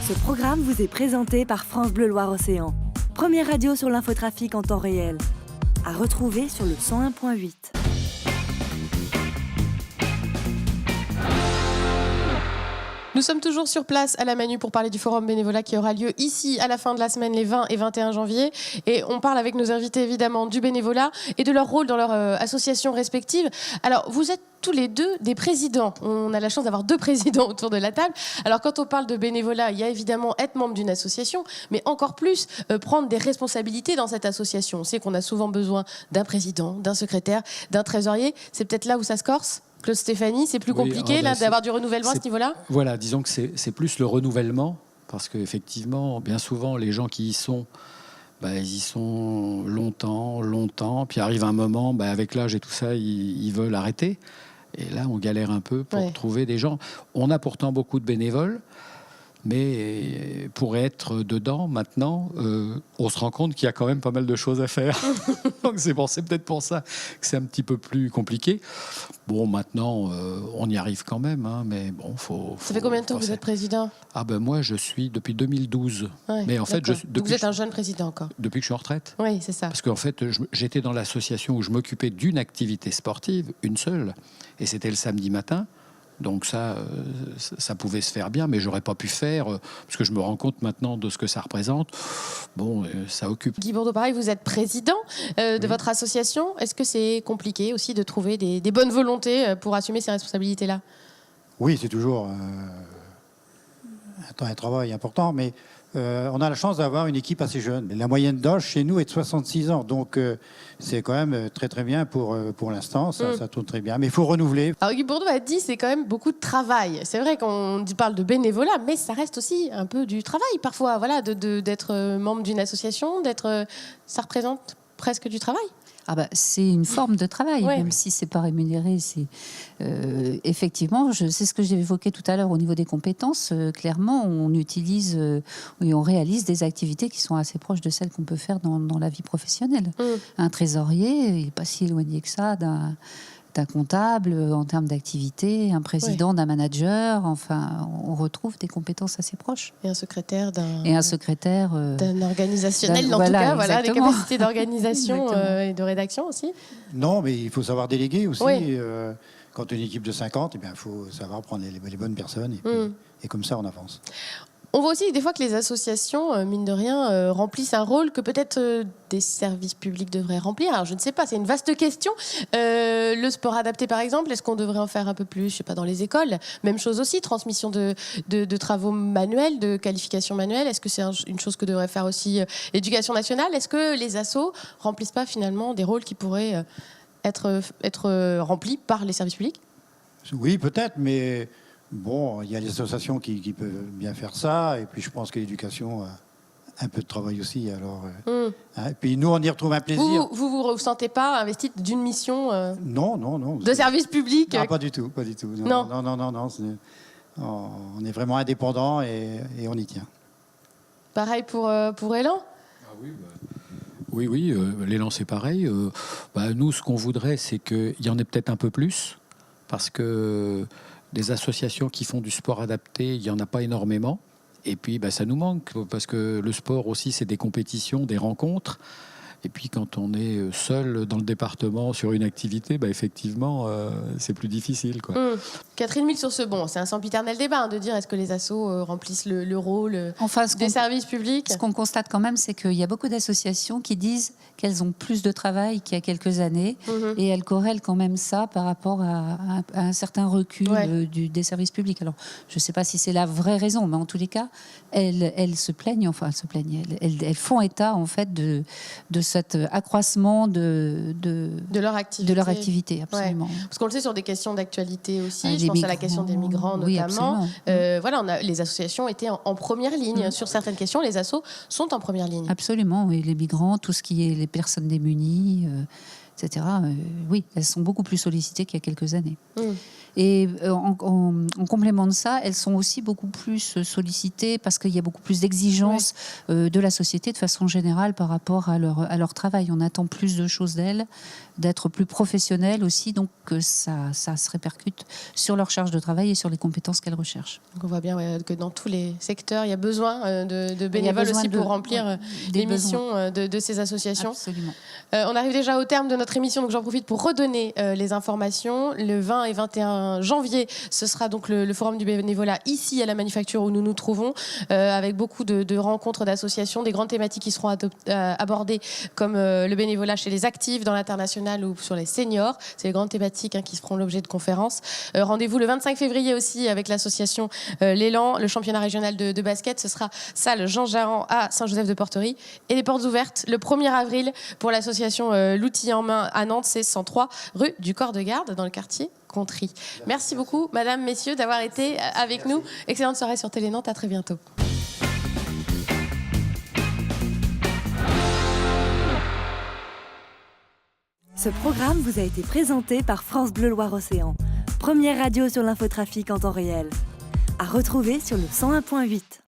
Ce programme vous est présenté par France Bleu Loire-Océan. Première radio sur l'infotrafic en temps réel. À retrouver sur le 101.8. Nous sommes toujours sur place à la Manu pour parler du forum bénévolat qui aura lieu ici à la fin de la semaine, les 20 et 21 janvier. Et on parle avec nos invités évidemment du bénévolat et de leur rôle dans leur association respective. Alors, vous êtes tous les deux des présidents. On a la chance d'avoir deux présidents autour de la table. Alors, quand on parle de bénévolat, il y a évidemment être membre d'une association, mais encore plus prendre des responsabilités dans cette association. On sait qu'on a souvent besoin d'un président, d'un secrétaire, d'un trésorier. C'est peut-être là où ça se corse ? Claude Stéphanie, c'est plus compliqué d'avoir du renouvellement à ce niveau-là ? Voilà, disons que c'est plus le renouvellement, parce qu'effectivement, bien souvent, les gens qui y sont, ils y sont longtemps, puis arrive un moment, avec l'âge et tout ça, ils veulent arrêter. Et là, on galère un peu pour trouver des gens. On a pourtant beaucoup de bénévoles, mais pour être dedans, maintenant, on se rend compte qu'il y a quand même pas mal de choses à faire. Donc c'est peut-être pour ça que c'est un petit peu plus compliqué. Bon, maintenant, on y arrive quand même, mais bon, Ça fait combien de temps que vous êtes président ? Moi, je suis depuis 2012. Ouais, mais en fait, vous êtes un jeune président encore ? Depuis que je suis en retraite. Oui, c'est ça. Parce qu'en fait, j'étais dans l'association où je m'occupais d'une activité sportive, une seule, et c'était le samedi matin. Donc ça pouvait se faire bien, mais j'aurais pas pu faire, parce que je me rends compte maintenant de ce que ça représente. Bon, ça occupe. Guy Bourdeau, pareil, vous êtes président de votre association. Est-ce que c'est compliqué aussi de trouver des bonnes volontés pour assumer ces responsabilités-là ? Oui, c'est toujours un travail important, mais on a la chance d'avoir une équipe assez jeune. La moyenne d'âge chez nous est de 66 ans, donc c'est quand même très très bien pour l'instant, ça tourne très bien, mais il faut renouveler. Alors Guy Bourdeau a dit que c'est quand même beaucoup de travail. C'est vrai qu'on parle de bénévolat, mais ça reste aussi un peu du travail parfois, voilà, d'être membre d'une association, ça représente presque du travail. C'est une forme de travail, même si c'est pas rémunéré. Effectivement, c'est ce que j'ai évoqué tout à l'heure au niveau des compétences. Clairement, on utilise et on réalise des activités qui sont assez proches de celles qu'on peut faire dans la vie professionnelle. Un trésorier, il n'est pas si éloigné que ça d'un comptable en termes d'activité, un président d'un manager. Enfin, on retrouve des compétences assez proches. Et un secrétaire d'un organisationnel, tout cas, des capacités d'organisation et de rédaction aussi. Non, mais il faut savoir déléguer aussi. Quand une équipe de 50, il faut savoir prendre les bonnes personnes et comme ça, on avance. On voit aussi des fois que les associations, mine de rien, remplissent un rôle que peut-être des services publics devraient remplir. Alors je ne sais pas, c'est une vaste question. Le sport adapté, par exemple, est-ce qu'on devrait en faire un peu plus, je ne sais pas, dans les écoles ? Même chose aussi, transmission de travaux manuels, de qualifications manuelles. Est-ce que c'est une chose que devrait faire aussi l'éducation nationale ? Est-ce que les assos remplissent pas finalement des rôles qui pourraient être remplis par les services publics ? Oui, peut-être, mais... Bon, il y a les associations qui peuvent bien faire ça, et puis je pense que l'éducation a un peu de travail aussi. Alors, et puis nous, on y retrouve un plaisir. Vous ressentez pas investi d'une mission Non. De service public Pas du tout. Non. On est vraiment indépendant et on y tient. Pareil pour Élan ? Oui, l'élan c'est pareil. Nous, ce qu'on voudrait, c'est qu'il y en ait peut-être un peu plus, parce que des associations qui font du sport adapté, il n'y en a pas énormément. Et puis, ça nous manque, parce que le sport aussi, c'est des compétitions, des rencontres. Et puis, quand on est seul dans le département sur une activité, effectivement, c'est plus difficile, quoi. Catherine Mille sur ce c'est un sempiternel débat de dire est-ce que les assos remplissent le rôle des services publics. Ce qu'on constate quand même, c'est qu'il y a beaucoup d'associations qui disent qu'elles ont plus de travail qu'il y a quelques années, et elles corrèlent quand même ça par rapport à un certain recul des services publics. Alors, je ne sais pas si c'est la vraie raison, mais en tous les cas, elles se plaignent, elles font état en fait de cet accroissement de leur activité, absolument. Parce qu'on le sait sur des questions d'actualité aussi, je pense à la question des migrants notamment. Les associations étaient en première ligne. Sur certaines questions, les assos sont en première ligne. Absolument, et les migrants, tout ce qui est les personnes démunies, etc. Oui, elles sont beaucoup plus sollicitées qu'il y a quelques années. Et en complément de ça, elles sont aussi beaucoup plus sollicitées parce qu'il y a beaucoup plus d'exigences de la société de façon générale par rapport à leur travail. On attend plus de choses d'elles, d'être plus professionnelles aussi, donc ça se répercute sur leur charge de travail et sur les compétences qu'elles recherchent. Donc on voit bien que dans tous les secteurs, il y a besoin de bénévoles aussi pour remplir les missions de ces associations. Absolument. On arrive déjà au terme de notre émission, donc j'en profite pour redonner les informations. Le 20 et 21 janvier, ce sera donc le Forum du bénévolat ici à la Manufacture où nous nous trouvons, avec beaucoup de rencontres d'associations, des grandes thématiques qui seront abordées comme le bénévolat chez les actifs dans l'international ou sur les seniors. C'est les grandes thématiques qui feront l'objet de conférences. Rendez-vous le 25 février aussi avec l'association L'Élan, le championnat régional de basket. Ce sera salle Jean Jaran à Saint-Joseph-de-Porterie. Et les portes ouvertes le 1er avril pour l'association L'Outil en main à Nantes, c'est 103 rue du Corps de Garde dans le quartier Contry. Merci beaucoup, madame, messieurs, d'avoir été avec nous. Excellente soirée sur Télé Nantes. À très bientôt. Ce programme vous a été présenté par France Bleu Loire-Océan, première radio sur l'infotrafic en temps réel. À retrouver sur le 101.8.